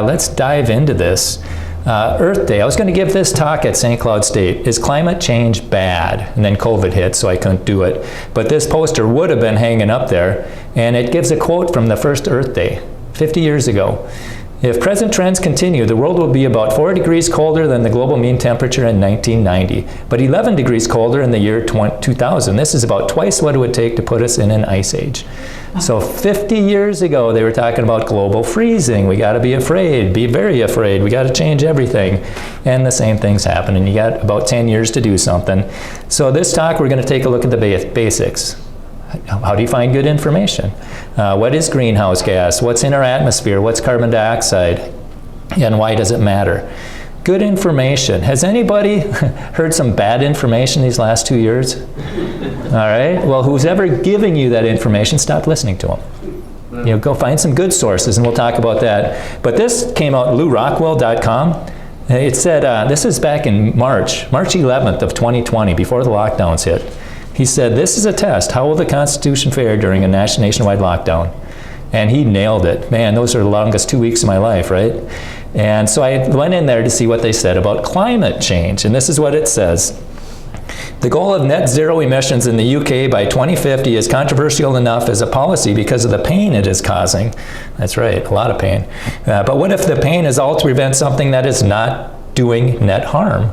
Let's dive into this. Earth Day. I was going to give this talk at St. Cloud State. Is climate change bad? And then COVID hit, so I couldn't do it. But this poster would have been hanging up there, and it gives a quote from the first Earth Day, 50 years ago. If present trends continue, the world will be about 4 degrees colder than the global mean temperature in 1990, but 11 degrees colder in the year 2000. This is about twice what it would take to put us in an ice age. So 50 years ago, they were talking about global freezing. We got to be afraid, be very afraid. We got to change everything. And the same thing's happening. You got about 10 years to do something. So this talk, we're going to take a look at the basics. How do you find good information? What is greenhouse gas? What's in our atmosphere? What's carbon dioxide? And why does it matter? Good information. Has anybody heard some bad information these last 2 years? All right. Well, who's ever giving you that information, stop listening to them. Go find some good sources, and we'll talk about that. But this came out, LouRockwell.com. It said, this is back in March 11th of 2020, before the lockdowns hit. He said, this is a test. How will the Constitution fare during a nationwide lockdown? And he nailed it. Man, those are the longest 2 weeks of my life, right? And so I went in there to see what they said about climate change. And this is what it says. The goal of net zero emissions in the UK by 2050 is controversial enough as a policy because of the pain it is causing. That's right, a lot of pain. But what if the pain is all to prevent something that is not doing net harm?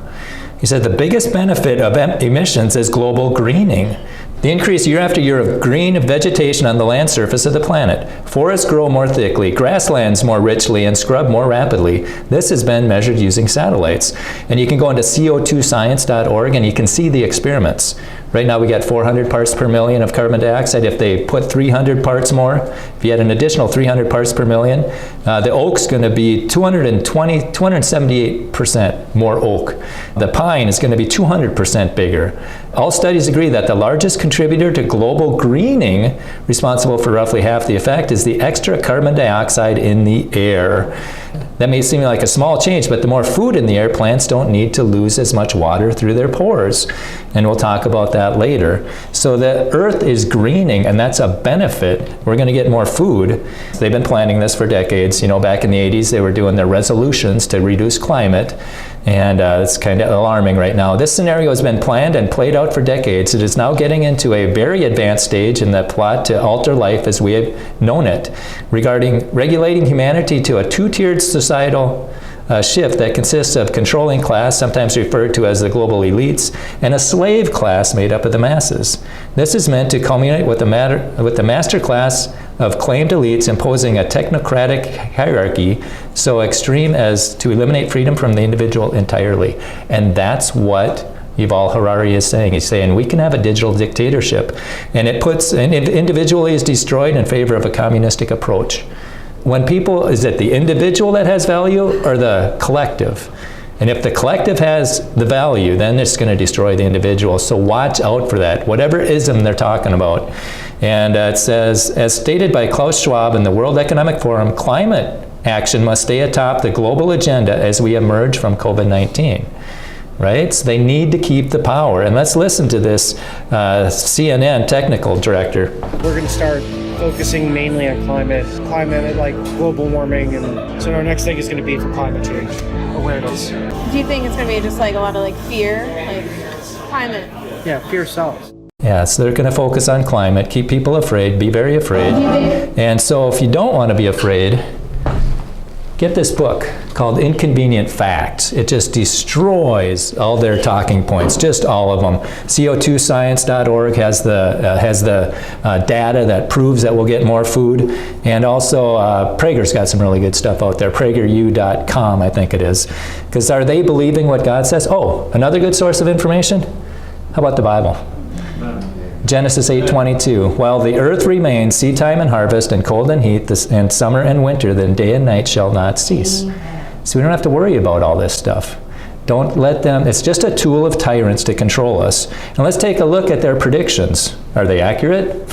He said the biggest benefit of emissions is global greening. The increase year after year of green vegetation on the land surface of the planet. Forests grow more thickly, grasslands more richly, and scrub more rapidly. This has been measured using satellites. And you can go into co2science.org and you can see the experiments. Right now we got 400 parts per million of carbon dioxide. If they put 300 parts more, if you had an additional 300 parts per million, the oak's going to be 278% more oak. The pine is going to be 200% bigger. All studies agree that the largest contributor to global greening, responsible for roughly half the effect, is the extra carbon dioxide in the air. That may seem like a small change, but the more food in the air, plants don't need to lose as much water through their pores. And we'll talk about that later. So the Earth is greening, and that's a benefit. We're going to get more food. They've been planning this for decades. Back in the 80s, they were doing their resolutions to reduce climate. And it's kind of alarming right now. This scenario has been planned and played out for decades. It is now getting into a very advanced stage in the plot to alter life as we have known it, regarding regulating humanity to a two-tiered societal shift that consists of controlling class, sometimes referred to as the global elites, and a slave class made up of the masses. This is meant to culminate with the master class of claimed elites imposing a technocratic hierarchy so extreme as to eliminate freedom from the individual entirely. And that's what Yuval Harari is saying. He's saying we can have a digital dictatorship, and it puts an individual is destroyed in favor of a communistic approach. When people, is it the individual that has value or the collective? And if the collective has the value, then it's going to destroy the individual. So watch out for that, whatever ism they're talking about. And it says, as stated by Klaus Schwab in the World Economic Forum, climate action must stay atop the global agenda as we emerge from COVID-19. Right? So they need to keep the power. And let's listen to this CNN technical director. We're going to start focusing mainly on climate like global warming, and so our next thing is going to be for climate change awareness. Do you think it's going to be just like a lot of fear, like climate? Yeah, fear sells. Yeah, so they're going to focus on climate, keep people afraid, be very afraid. And so if you don't want to be afraid, get this book called Inconvenient Facts. It just destroys all their talking points, just all of them. co2science.org has the data that proves that we'll get more food. And also Prager's got some really good stuff out there, prageru.com I think it is. Because are they believing what God says? Oh, another good source of information? How about the Bible? Genesis 8:22, while the earth remains, seed time and harvest, and cold and heat, and summer and winter, then day and night shall not cease. So we don't have to worry about all this stuff. Don't let them, it's just a tool of tyrants to control us. And let's take a look at their predictions. Are they accurate?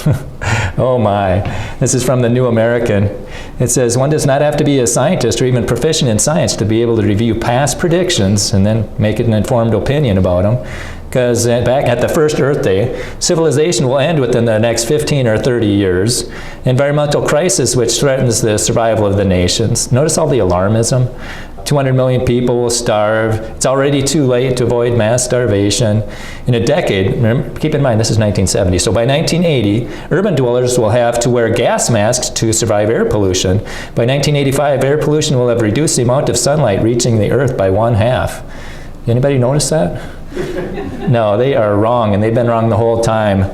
Oh my. This is from the New American. It says, one does not have to be a scientist or even proficient in science to be able to review past predictions and then make an informed opinion about them. because back at the first Earth Day, civilization will end within the next 15 or 30 years. Environmental crisis, which threatens the survival of the nations. Notice all the alarmism. 200 million people will starve. It's already too late to avoid mass starvation. In a decade, remember, keep in mind this is 1970, so by 1980, urban dwellers will have to wear gas masks to survive air pollution. By 1985, air pollution will have reduced the amount of sunlight reaching the Earth by 1/2. Anybody notice that? No, they are wrong, and they've been wrong the whole time.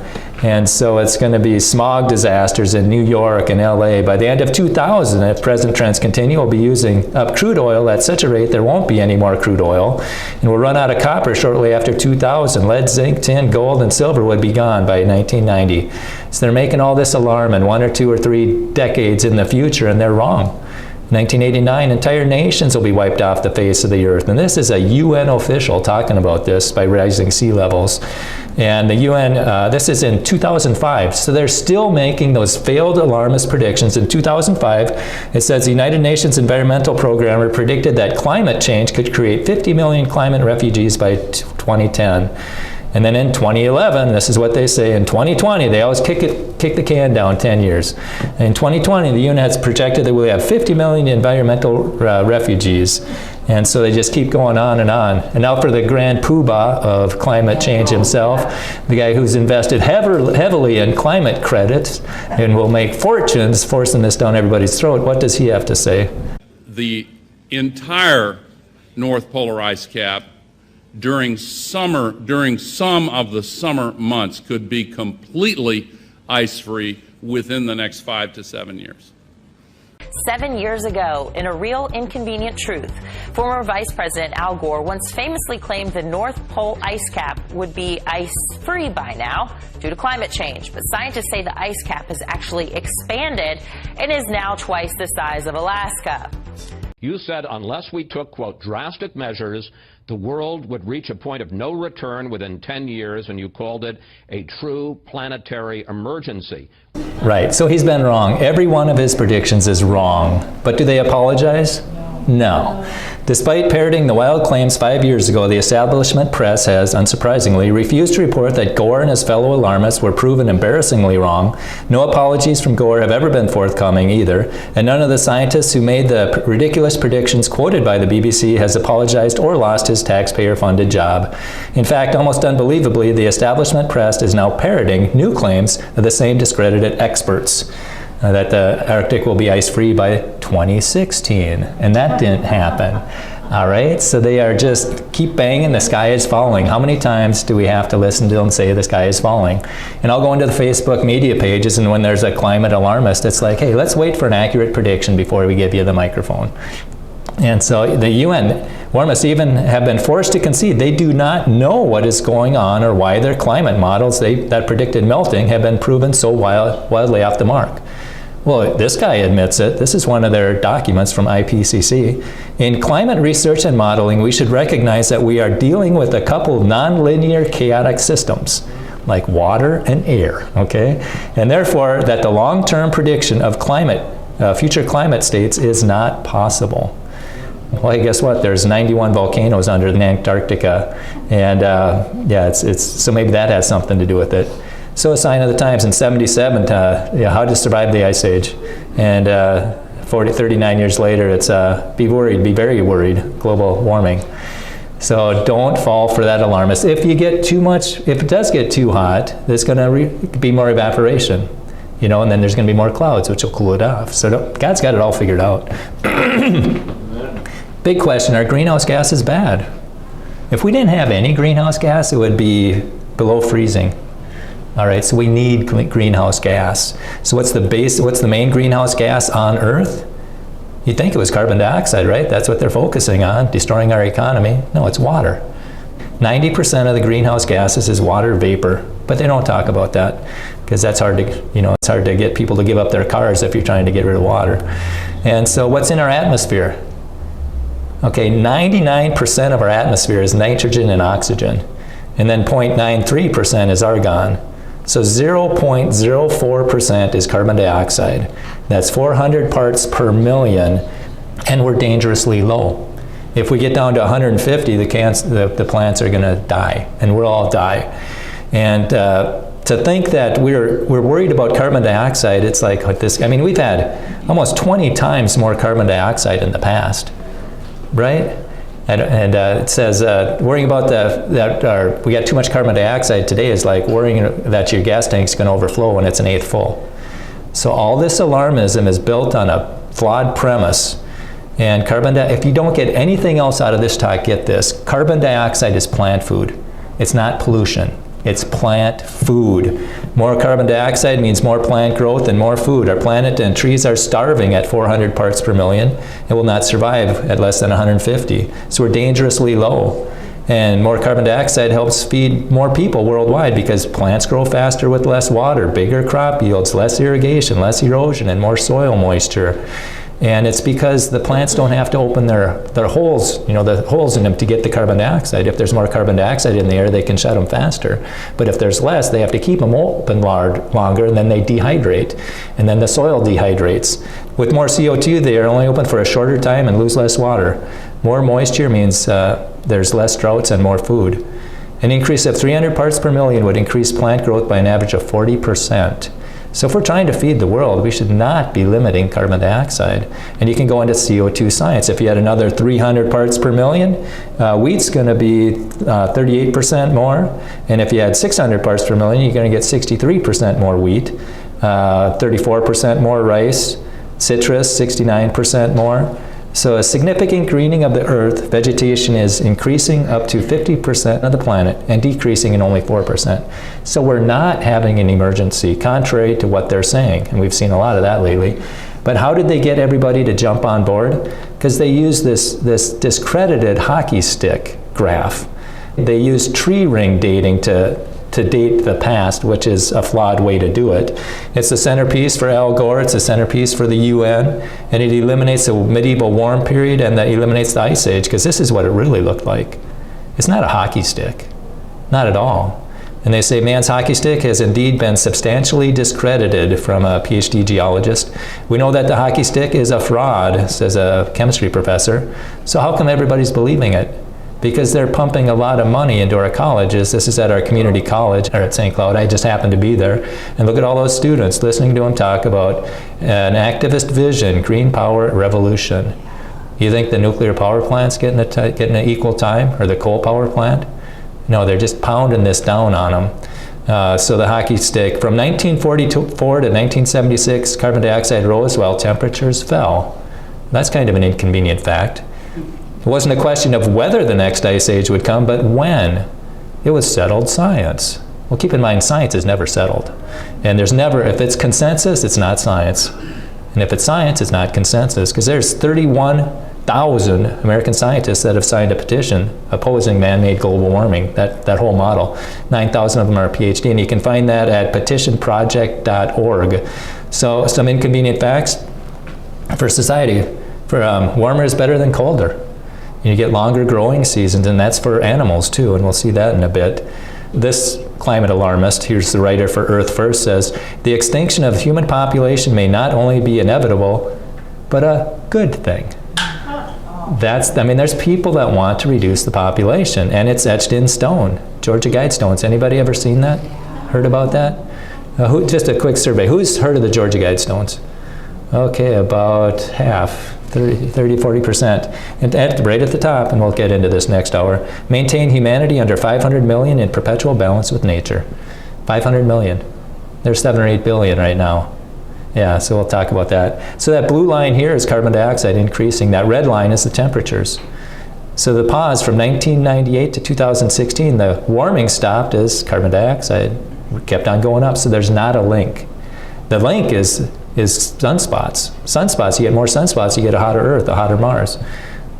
And so it's going to be smog disasters in New York and LA. By the end of 2000, if present trends continue, we'll be using up crude oil at such a rate there won't be any more crude oil. And we'll run out of copper shortly after 2000. Lead, zinc, tin, gold, and silver would be gone by 1990. So they're making all this alarm in 1 or 2 or 3 decades in the future, and they're wrong. 1989, entire nations will be wiped off the face of the Earth. And this is a UN official talking about this by rising sea levels. And the UN, this is in 2005, so they're still making those failed alarmist predictions. In 2005, it says the United Nations Environmental Programmer predicted that climate change could create 50 million climate refugees by 2010. And then in 2011, this is what they say, in 2020, they always kick the can down 10 years. In 2020, the UN has projected that we'll have 50 million environmental refugees. And so they just keep going on. And now for the grand poobah of climate change himself, the guy who's invested heavily in climate credits and will make fortunes forcing this down everybody's throat, what does he have to say? The entire North Polar ice cap during some of the summer months could be completely ice-free within the next 5 to 7 years. 7 years ago, in a real inconvenient truth, former Vice President Al Gore once famously claimed the North Pole ice cap would be ice-free by now due to climate change. But scientists say the ice cap has actually expanded and is now twice the size of Alaska. You said unless we took, quote, drastic measures, the world would reach a point of no return within 10 years, and you called it a true planetary emergency. Right, so he's been wrong. Every one of his predictions is wrong. But do they apologize? No. Despite parroting the wild claims 5 years ago, the establishment press has, unsurprisingly, refused to report that Gore and his fellow alarmists were proven embarrassingly wrong. No apologies from Gore have ever been forthcoming either, and none of the scientists who made the ridiculous predictions quoted by the BBC has apologized or lost his taxpayer-funded job. In fact, almost unbelievably, the establishment press is now parroting new claims of the same discredited experts. That the Arctic will be ice-free by 2016, and that didn't happen. All right, so they are just keep banging, the sky is falling. How many times do we have to listen to them say the sky is falling? And I'll go into the Facebook media pages, and when there's a climate alarmist, it's like, hey, let's wait for an accurate prediction before we give you the microphone. And so the UN warmists even have been forced to concede they do not know what is going on or why their climate models that predicted melting have been proven so wildly off the mark. Well, this guy admits it. This is one of their documents from IPCC. In climate research and modeling, we should recognize that we are dealing with a couple of nonlinear chaotic systems, like water and air, okay? And therefore, that the long-term prediction of future climate states is not possible. Well, hey, guess what? There's 91 volcanoes under Antarctica, and so maybe that has something to do with it. So a sign of the times in 77, how to survive the ice age, and 39 years later, it's be worried, be very worried, global warming. So don't fall for that alarmist. If you get too much, if it does get too hot, there's going to be more evaporation, and then there's going to be more clouds, which will cool it off. So God's got it all figured out. Big question, are greenhouse gases bad? If we didn't have any greenhouse gas, it would be below freezing. All right, so we need greenhouse gas. So what's the main greenhouse gas on Earth? You'd think it was carbon dioxide, right? That's what they're focusing on, destroying our economy. No, it's water. 90% of the greenhouse gases is water vapor, but they don't talk about that because that's hard to, it's hard to get people to give up their cars if you're trying to get rid of water. And so what's in our atmosphere? Okay, 99% of our atmosphere is nitrogen and oxygen, and then 0.93% is argon. So 0.04% is carbon dioxide. That's 400 parts per million, and we're dangerously low. If we get down to 150, the plants are going to die, and we'll all die. And to think that we're worried about carbon dioxide, it's like this. I mean, we've had almost 20 times more carbon dioxide in the past, right? And it says worrying about we got too much carbon dioxide today is like worrying that your gas tank's going to overflow when it's an eighth full. So all this alarmism is built on a flawed premise. And if you don't get anything else out of this talk, get this. Carbon dioxide is plant food. It's not pollution. It's plant food. More carbon dioxide means more plant growth and more food. Our planet and trees are starving at 400 parts per million. It will not survive at less than 150. So we're dangerously low. And more carbon dioxide helps feed more people worldwide because plants grow faster with less water, bigger crop yields, less irrigation, less erosion, and more soil moisture. And it's because the plants don't have to open their holes, the holes in them to get the carbon dioxide. If there's more carbon dioxide in the air, they can shut them faster. But if there's less, they have to keep them open longer, and then they dehydrate. And then the soil dehydrates. With more CO2, they are only open for a shorter time and lose less water. More moisture means there's less droughts and more food. An increase of 300 parts per million would increase plant growth by an average of 40%. So if we're trying to feed the world, we should not be limiting carbon dioxide. And you can go into CO2 science. If you had another 300 parts per million, wheat's going to be 38% more. And if you had 600 parts per million, you're going to get 63% more wheat, 34% more rice, citrus, 69% more. So a significant greening of the earth, vegetation is increasing up to 50% of the planet and decreasing in only 4%. So we're not having an emergency, contrary to what they're saying. And we've seen a lot of that lately. But how did they get everybody to jump on board? Because they used this discredited hockey stick graph. They used tree ring dating to date the past, which is a flawed way to do it. It's the centerpiece for Al Gore, it's a centerpiece for the UN, and it eliminates the medieval warm period and that eliminates the Ice Age, because this is what it really looked like. It's not a hockey stick, not at all. And they say man's hockey stick has indeed been substantially discredited from a PhD geologist. We know that the hockey stick is a fraud, says a chemistry professor. So how come everybody's believing it? Because they're pumping a lot of money into our colleges. This is at our community college, or at St. Cloud. I just happened to be there. And look at all those students listening to him talk about an activist vision, green power revolution. You think the nuclear power plant's getting an equal time, or the coal power plant? No, they're just pounding this down on them. So the hockey stick, from 1944 to 1976, carbon dioxide rose while temperatures fell. That's kind of an inconvenient fact. It wasn't a question of whether the next ice age would come, but when. It was settled science. Well, keep in mind, science is never settled. And there's never, if it's consensus, it's not science. And if it's science, it's not consensus, because there's 31,000 American scientists that have signed a petition opposing man-made global warming, that whole model. 9,000 of them are PhD, and you can find that at petitionproject.org. So some inconvenient facts for society. Warmer is better than colder. You get longer growing seasons, and that's for animals too, and we'll see that in a bit. This climate alarmist, here's the writer for Earth First, says, the extinction of the human population may not only be inevitable, but a good thing. There's people that want to reduce the population, and it's etched in stone. Georgia Guidestones, anybody ever seen that? Heard about that? Just a quick survey. Who's heard of the Georgia Guidestones? Okay, about half. 30-40%. And right at the top, and we'll get into this next hour, maintain humanity under 500 million in perpetual balance with nature. 500 million. There's 7 or 8 billion right now. Yeah, so we'll talk about that. So that blue line here is carbon dioxide increasing. That red line is the temperatures. So the pause from 1998 to 2016, the warming stopped as carbon dioxide kept on going up. So there's not a link. The link is sunspots. Sunspots, you get more sunspots, you get a hotter Earth, a hotter Mars.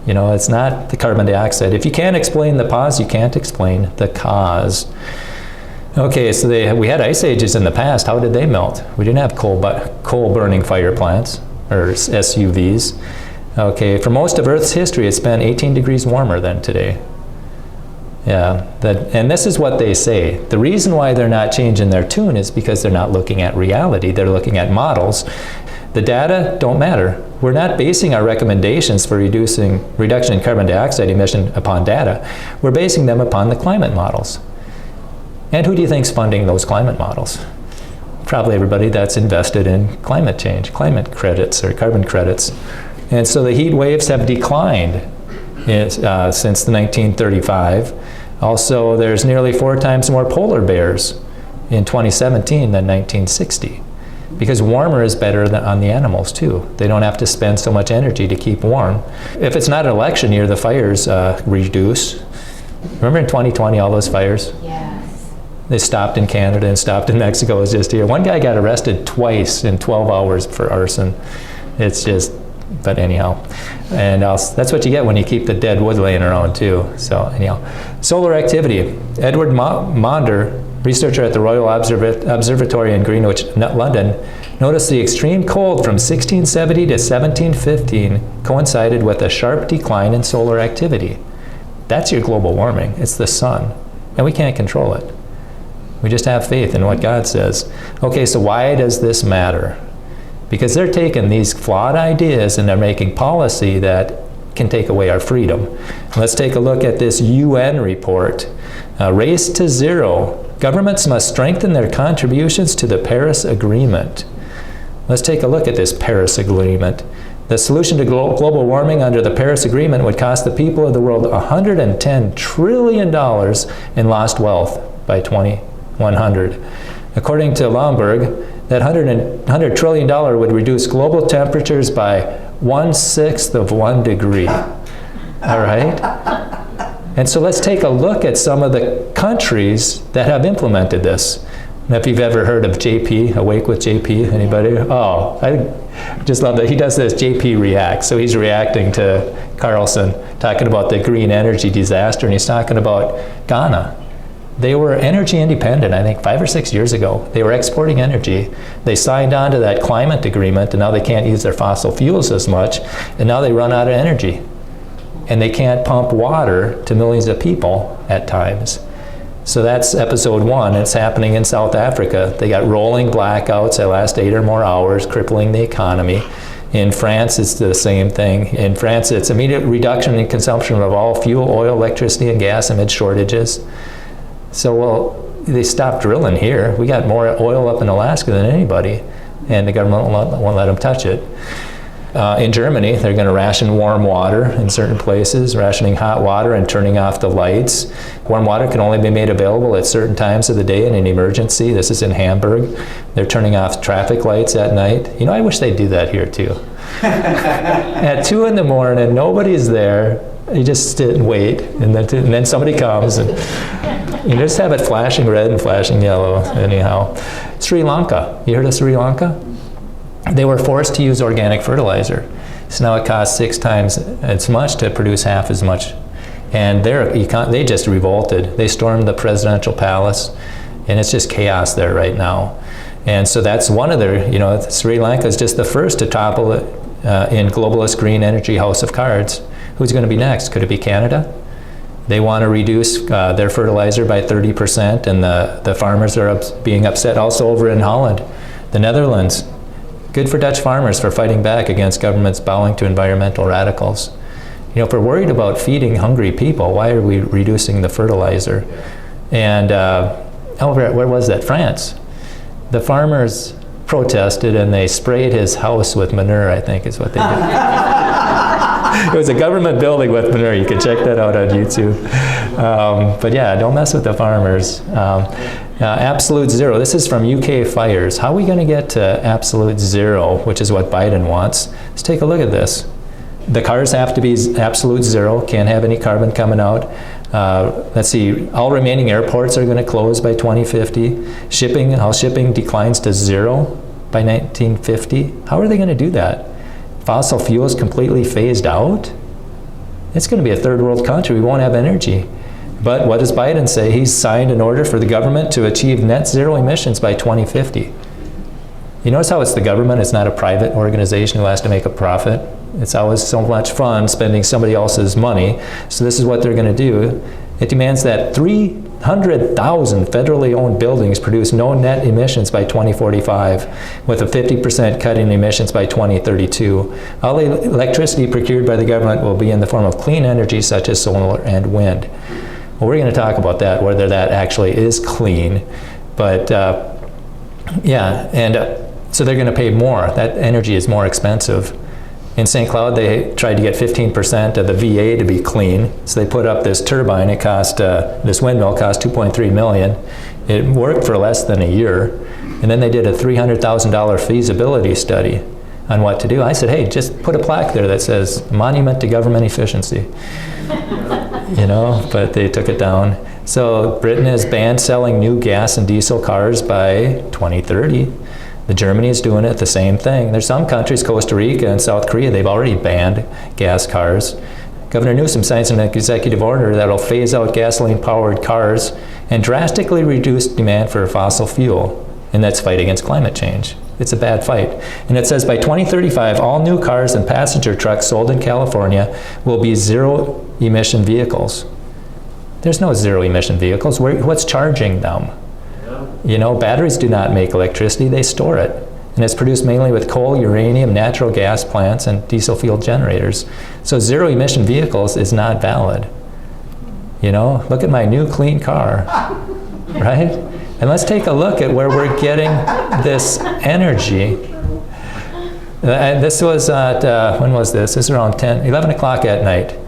It's not the carbon dioxide. If you can't explain the cause, you can't explain the cause. Okay, so we had ice ages in the past. How did they melt? We didn't have coal burning fire plants, or SUVs. Okay, for most of Earth's history, it's been 18 degrees warmer than today. Yeah, and this is what they say. The reason why they're not changing their tune is because they're not looking at reality. They're looking at models. The data don't matter. We're not basing our recommendations for reduction in carbon dioxide emission upon data. We're basing them upon the climate models. And who do you think's funding those climate models? Probably everybody that's invested in climate change, climate credits or carbon credits. And so the heat waves have declined since the 1935. Also, there's nearly 4 times more polar bears in 2017 than 1960. Because warmer is better on the animals too. They don't have to spend so much energy to keep warm. If it's not an election year, the fires reduce. Remember in 2020, all those fires? Yes. They stopped in Canada and stopped in Mexico. It was just here. One guy got arrested twice in 12 hours for arson. It's just, but anyhow. And that's what you get when you keep the dead wood laying around too. So anyhow. Solar activity. Edward Maunder, researcher at the Royal Observatory in Greenwich, London, noticed the extreme cold from 1670 to 1715 coincided with a sharp decline in solar activity. That's your global warming. It's the sun. And we can't control it. We just have faith in what God says. Okay, so why does this matter? Because they're taking these flawed ideas and they're making policy that can take away our freedom. Let's take a look at this UN report. Race to Zero. Governments must strengthen their contributions to the Paris Agreement. Let's take a look at this Paris Agreement. The solution to global warming under the Paris Agreement would cost the people of the world $110 trillion in lost wealth by 2100. According to Lomborg, that $100 trillion would reduce global temperatures by 1/6 of 1 degree. All right? And so let's take a look at some of the countries that have implemented this. And if you've ever heard of JP, Awake with JP, anybody? Oh, I just love that. He does this JP React. So he's reacting to Carlson, talking about the green energy disaster, and he's talking about Ghana. They were energy independent, I think 5 or 6 years ago. They were exporting energy. They signed on to that climate agreement, and now they can't use their fossil fuels as much, and now they run out of energy. And they can't pump water to millions of people at times. So that's episode 1. It's happening in South Africa. They got rolling blackouts that last 8 or more hours, crippling the economy. In France, it's the same thing. In France, it's immediate reduction in consumption of all fuel, oil, electricity, and gas amid shortages. So, well, they stopped drilling here. We got more oil up in Alaska than anybody, and the government won't let them touch it. In Germany, they're going to ration warm water in certain places, rationing hot water and turning off the lights. Warm water can only be made available at certain times of the day in an emergency. This is in Hamburg. They're turning off traffic lights at night. You know, I wish they'd do that here too. At 2 in the morning, nobody's there. You just sit and wait, and then somebody comes, and you just have it flashing red and flashing yellow. Anyhow, Sri Lanka. You heard of Sri Lanka? They were forced to use organic fertilizer. So now it costs 6 times as much to produce half as much. And they just revolted. They stormed the presidential palace, and it's just chaos there right now. And so that's one of their, Sri Lanka is just the first to topple it in globalist green energy house of cards. Who's going to be next? Could it be Canada? They want to reduce their fertilizer by 30%, and the farmers are being upset. Also over in Holland, the Netherlands. Good for Dutch farmers for fighting back against governments bowing to environmental radicals. If we're worried about feeding hungry people, why are we reducing the fertilizer? And where was that? France. The farmers protested and they sprayed his house with manure, I think is what they did. It was a government building with manure. You can check that out on YouTube. But yeah, don't mess with the farmers. Absolute zero. This is from UK Fires. How are we going to get to absolute zero, which is what Biden wants? Let's take a look at this. The cars have to be absolute zero. Can't have any carbon coming out. Let's see. All remaining airports are going to close by 2050. All shipping declines to zero by 1950. How are they going to do that? Fossil fuels completely phased out? It's going to be a third world country. We won't have energy. But what does Biden say? He's signed an order for the government to achieve net zero emissions by 2050. You notice how it's the government, it's not a private organization who has to make a profit. It's always so much fun spending somebody else's money. So this is what they're going to do. It demands that 3 100,000 federally owned buildings produce no net emissions by 2045, with a 50% cut in emissions by 2032. All the electricity procured by the government will be in the form of clean energy such as solar and wind. Well, we're going to talk about that, whether that actually is clean. But yeah, and so they're going to pay more. That energy is more expensive. In St. Cloud, they tried to get 15% of the VA to be clean. So they put up this turbine. It cost, this windmill cost $2.3 million. It worked for less than a year. And then they did a $300,000 feasibility study on what to do. I said, hey, just put a plaque there that says, monument to government efficiency. You know, but they took it down. So Britain has banned selling new gas and diesel cars by 2030. Germany is doing it, the same thing. There's some countries, Costa Rica and South Korea, they've already banned gas cars. Governor Newsom signs an executive order that will phase out gasoline-powered cars and drastically reduce demand for fossil fuel. And that's fight against climate change. It's a bad fight. And it says by 2035, all new cars and passenger trucks sold in California will be zero-emission vehicles. There's no zero-emission vehicles. What's charging them? You know, batteries do not make electricity, they store it. And it's produced mainly with coal, uranium, natural gas plants, and diesel fuel generators. So zero-emission vehicles is not valid. You know, look at my new clean car, right? And let's take a look at where we're getting this energy. This was at, when was this? This is around 11 o'clock at night.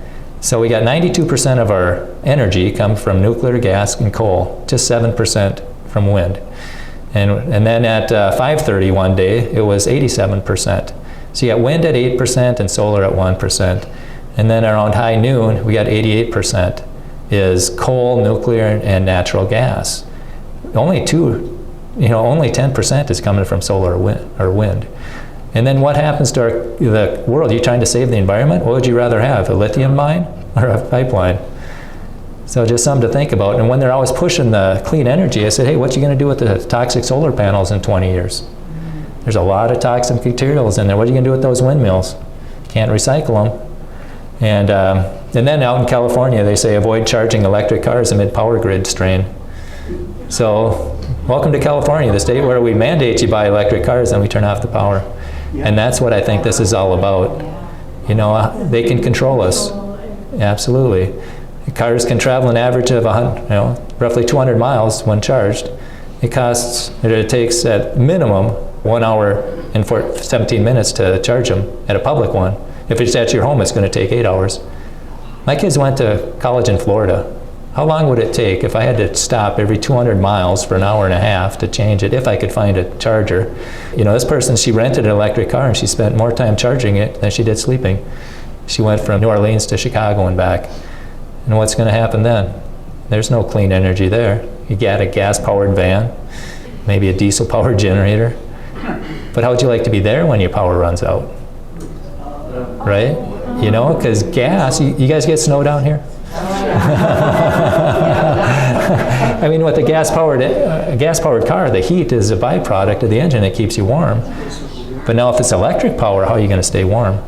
So we got 92% of our energy come from nuclear, gas, and coal, just 7% from wind. And then at 5:30 one day, it was 87%. So you got wind at 8% and solar at 1%. And then around high noon, we got 88% is coal, nuclear, and natural gas. Only 10% is coming from solar or wind. And then what happens to the world? Are you trying to save the environment? What would you rather have, a lithium mine or a pipeline? So just something to think about. And when they're always pushing the clean energy, I said, hey, what are you going to do with the toxic solar panels in 20 years? There's a lot of toxic materials in there. What are you going to do with those windmills? Can't recycle them. And then out in California, they say avoid charging electric cars amid power grid strain. So welcome to California, the state where we mandate you buy electric cars and we turn off the power. And that's what I think this is all about. You know, they can control us. Absolutely. Cars can travel an average of roughly 200 miles when charged. It takes at minimum 1 hour and 17 minutes to charge them at a public one. If it's at your home, it's going to take 8 hours. My kids went to college in Florida. How long would it take if I had to stop every 200 miles for an hour and a half to change it, if I could find a charger? You know, this person, she rented an electric car and she spent more time charging it than she did sleeping. She went from New Orleans to Chicago and back. And what's going to happen then? There's no clean energy there. You got a gas-powered van, maybe a diesel-powered generator. But how would you like to be there when your power runs out? Right? You know, because gas, you guys get snow down here? I mean, with a gas-powered car, the heat is a byproduct of the engine that keeps you warm. But now if it's electric power, how are you going to stay warm?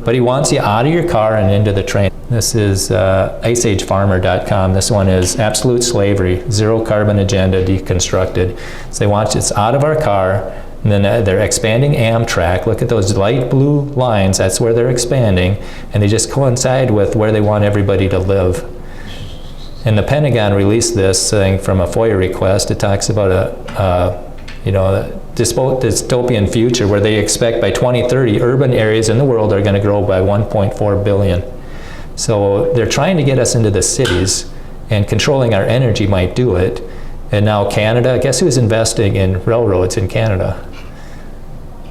But he wants you out of your car and into the train. This is iceagefarmer.com. This one is absolute slavery, zero carbon agenda deconstructed. So they want us out of our car, and then they're expanding Amtrak. Look at those light blue lines, that's where they're expanding, and they just coincide with where they want everybody to live. And the Pentagon released this thing from a FOIA request. It talks about a dystopian future where they expect by 2030 urban areas in the world are going to grow by 1.4 billion. So they're trying to get us into the cities, and controlling our energy might do it. And now Canada, guess who's investing in railroads in Canada?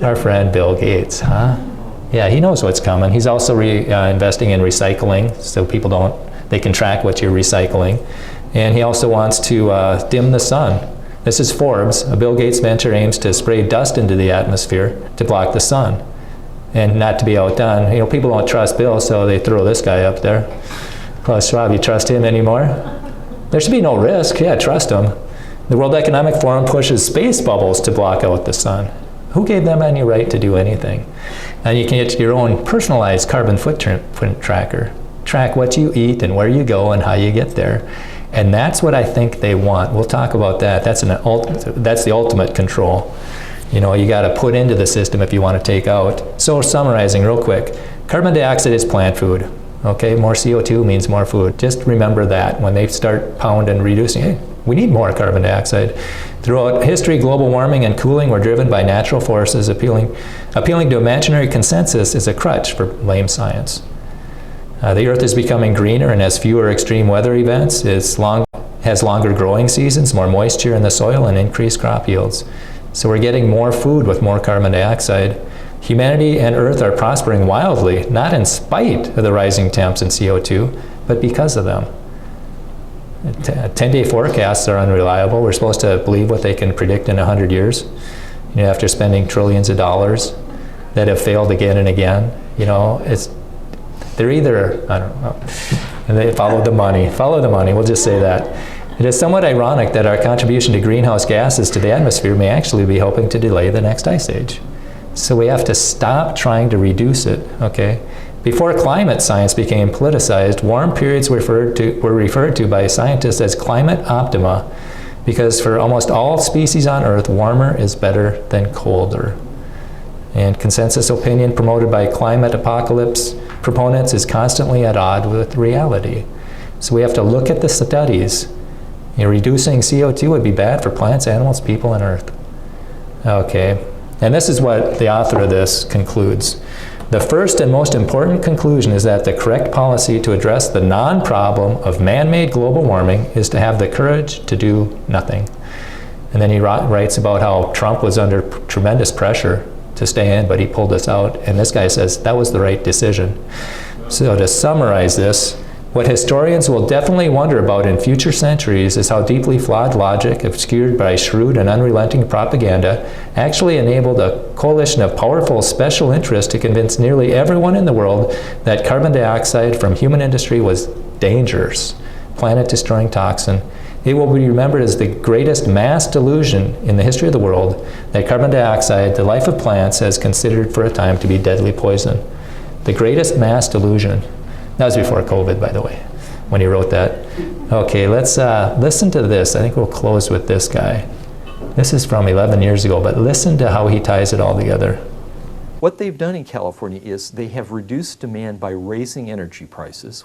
Our friend Bill Gates, huh? Yeah, he knows what's coming. He's also investing in recycling, so they can track what you're recycling. And he also wants to dim the sun. This is Forbes. A Bill Gates venture aims to spray dust into the atmosphere to block the sun and not to be outdone. You know, people don't trust Bill, so they throw this guy up there. Klaus Schwab, you trust him anymore? There should be no risk. Yeah, trust him. The World Economic Forum pushes space bubbles to block out the sun. Who gave them any right to do anything? And you can get your own personalized carbon footprint tracker. Track what you eat and where you go and how you get there. And that's what I think they want. We'll talk about that. That's the ultimate control. You know, you got to put into the system if you want to take out. So summarizing real quick, carbon dioxide is plant food. Okay, more CO2 means more food. Just remember that when they start pounding and reducing, hey, we need more carbon dioxide. Throughout history, global warming and cooling were driven by natural forces. Appealing to imaginary consensus is a crutch for lame science. The Earth is becoming greener and has fewer extreme weather events. Has longer growing seasons, more moisture in the soil, and increased crop yields. So we're getting more food with more carbon dioxide. Humanity and Earth are prospering wildly, not in spite of the rising temps and CO2, but because of them. 10-day forecasts are unreliable. We're supposed to believe what they can predict in 100 years. You know, after spending trillions of dollars that have failed again and again, you know, they're either, I don't know, and they follow the money, we'll just say that. It is somewhat ironic that our contribution to greenhouse gases to the atmosphere may actually be helping to delay the next ice age. So we have to stop trying to reduce it, okay? Before climate science became politicized, warm periods were referred to by scientists as climate optima, because for almost all species on Earth, warmer is better than colder. And consensus opinion promoted by climate apocalypse proponents is constantly at odds with reality. So we have to look at the studies. You know, reducing CO2 would be bad for plants, animals, people, and Earth. Okay, and this is what the author of this concludes. The first and most important conclusion is that the correct policy to address the non-problem of man-made global warming is to have the courage to do nothing. And then he writes about how Trump was under tremendous pressure to stay in, but he pulled us out. And this guy says that was the right decision. So to summarize this, what historians will definitely wonder about in future centuries is how deeply flawed logic, obscured by shrewd and unrelenting propaganda, actually enabled a coalition of powerful special interests to convince nearly everyone in the world that carbon dioxide from human industry was dangerous, planet-destroying toxin. It will be remembered as the greatest mass delusion in the history of the world that carbon dioxide, the life of plants, has considered for a time to be deadly poison. The greatest mass delusion. That was before COVID, by the way, when he wrote that. Okay, let's listen to this. I think we'll close with this guy. This is from 11 years ago, but listen to how he ties it all together. What they've done in California is they have reduced demand by raising energy prices,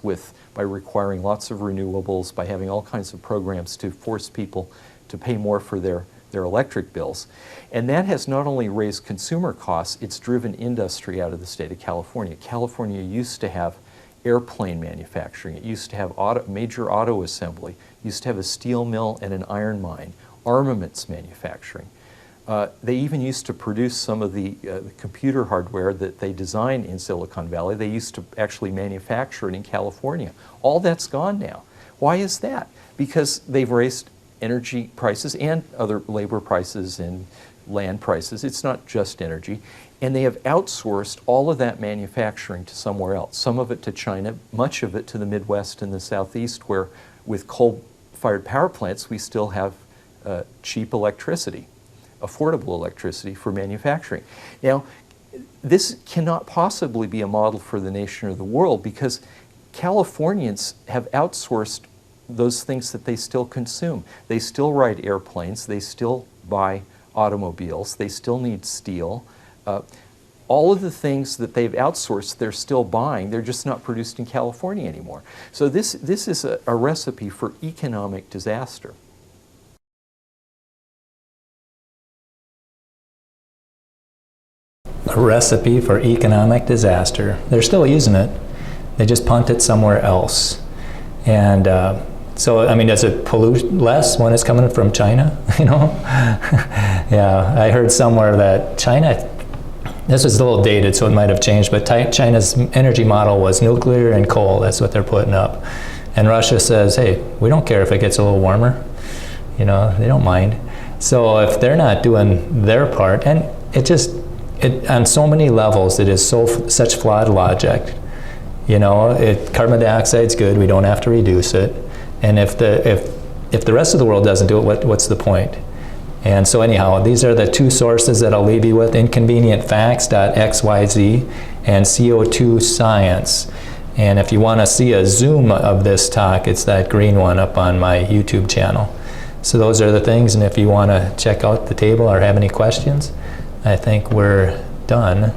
by requiring lots of renewables, by having all kinds of programs to force people to pay more for their electric bills. And that has not only raised consumer costs, it's driven industry out of the state of California. California used to have airplane manufacturing. It used to have major auto assembly. It used to have a steel mill and an iron mine, armaments manufacturing. They even used to produce some of the computer hardware that they design in Silicon Valley. They used to actually manufacture it in California. All that's gone now. Why is that? Because they've raised energy prices and other labor prices and land prices. It's not just energy. And they have outsourced all of that manufacturing to somewhere else. Some of it to China, much of it to the Midwest and the Southeast, where with coal-fired power plants, we still have cheap electricity, affordable electricity for manufacturing. Now, this cannot possibly be a model for the nation or the world, because Californians have outsourced those things that they still consume. They still ride airplanes, they still buy automobiles, they still need steel. All of the things that they've outsourced, they're still buying. They're just not produced in California anymore. So this is a recipe for economic disaster. A recipe for economic disaster. They're still using it. They just punt it somewhere else. And so, I mean, does it pollute less when it's coming from China? You know? Yeah, I heard somewhere that China, this was a little dated, so it might have changed, but China's energy model was nuclear and coal. That's what they're putting up. And Russia says, hey, we don't care if it gets a little warmer. You know, they don't mind. So if they're not doing their part, and on so many levels, it is such flawed logic. You know, carbon dioxide's good, we don't have to reduce it. And if the rest of the world doesn't do it, what's the point? And so anyhow, these are the two sources that I'll leave you with: inconvenientfacts.xyz and CO2 science. And if you want to see a zoom of this talk, it's that green one up on my YouTube channel. So those are the things, and if you want to check out the table or have any questions, I think we're done.